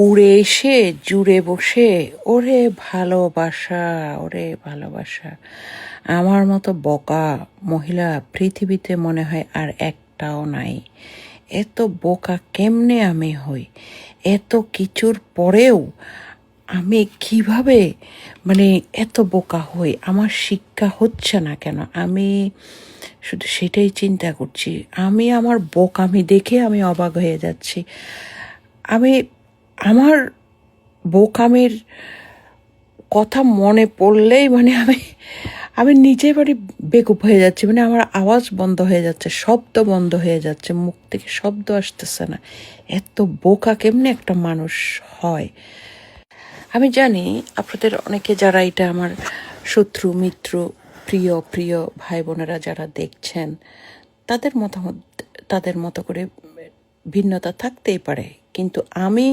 উড়ে এসে জুড়ে বসে ওরে ভালোবাসা, ওরে ভালোবাসা। আমার মতো বোকা মহিলা পৃথিবীতে মনে হয় আর একটাও নাই। এত বোকা কেমনে আমি হই? এত কিছুর পরেও আমি কিভাবে মানে এত বোকা হই? আমার শিক্ষা হচ্ছে না কেন? আমি শুধু সেটাই চিন্তা করছি। আমি আমার বোকামি দেখে আমি অবাক হয়ে যাচ্ছি। আমি আমার বোকামির কথা মনে পড়লেই মানে আমি নিজে মানে বেকুব হয়ে যাচ্ছি। মানে আমার আওয়াজ বন্ধ হয়ে যাচ্ছে, শব্দ বন্ধ হয়ে যাচ্ছে, মুখ থেকে শব্দ আসতেছে না। এত বোকা কেমনে একটা মানুষ হয়? আমি জানি আপনাদের অনেকে যারা এটা আমার শত্রু মিত্র প্রিয় প্রিয় ভাই বোনেরা যারা দেখছেন, তাদের মতামত তাদের মতো করে ভিন্নতা থাকতেই পারে, কিন্তু আমি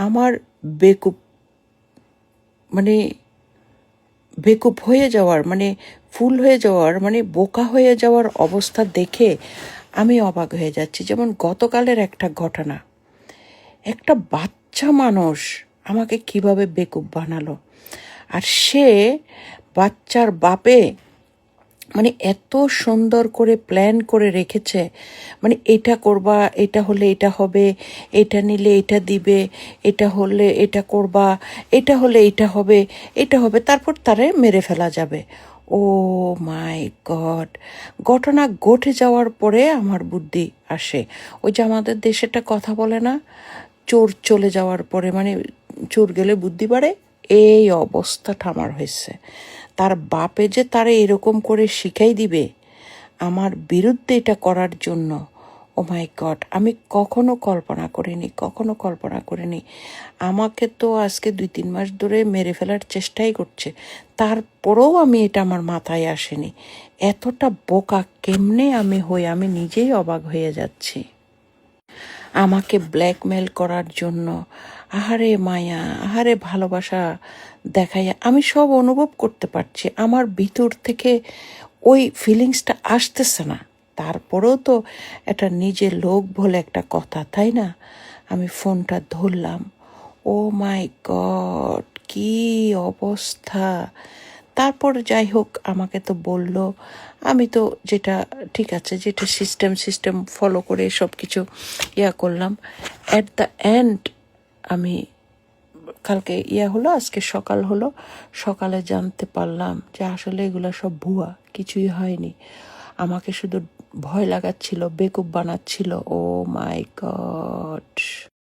আমার বেকুব মানে বেকুব হয়ে যাওয়ার মানে ফুল হয়ে যাওয়ার মানে বোকা হয়ে যাওয়ার অবস্থা দেখে আমি অবাক হয়ে যাচ্ছি। যেমন গতকালের একটা ঘটনা, একটা বাচ্চা মানুষ আমাকে কিভাবে বেকুব বানালো। আর সে বাচ্চার বাপে মানে এত সুন্দর করে প্ল্যান করে রেখেছে, মানে এটা করবা, এটা হলে এটা হবে, এটা নিলে এটা দিবে, এটা হলে এটা করবা, এটা হলে এটা হবে, এটা হবে, তারপর তারে মেরে ফেলা যাবে। ও মাই গড! ঘটনা ঘটে যাওয়ার পরে আমার বুদ্ধি আসে। ওই যে আমাদের দেশে একটা কথা বলে না, চোর চলে যাওয়ার পরে মানে চোর গেলে বুদ্ধি বাড়ে। এই অবস্থাটা আমার হয়েছে। তার বাপে যে তারে এরকম করে শিখাই দিবে আমার বিরুদ্ধে এটা করার জন্য, ও মাই গড! আমি কখনো কল্পনা করিনি। আমাকে তো আজকে 2-3 মাস ধরে মেরে ফেলার চেষ্টাই করছে, তারপরেও এটা আমার মাথায় আসেনি। এতটা বোকা কেমনে আমি হই, আমি নিজেই অবাক হয়ে যাচ্ছি। আমাকে ব্ল্যাকমেল করার জন্য, আহারে মায়া, আহারে ভালোবাসা দেখাইয়া আমি সব অনুভব করতে পারছি। আমার ভিতর থেকে ওই ফিলিংসটা আসতেছে না, তারপরেও তো এটা নিজের লোক বলে একটা কথা, তাই না? আমি ফোনটা ধরলাম। ও মাই গড, কি অবস্থা! তারপর যাই হোক, আমাকে তো বলল, আমি তো যেটা ঠিক আছে, যেটা সিস্টেম ফলো করে সব কিছু করলাম। অ্যাট দ্য এন্ড আমি কালকে হলো, আজকে সকাল হলো, সকালে জানতে পারলাম যে আসলে এগুলো সব ভুয়া, কিছুই হয়নি। আমাকে শুধু ভয় লাগাচ্ছিল, বেকুব বানাচ্ছিল। ও মাই গড!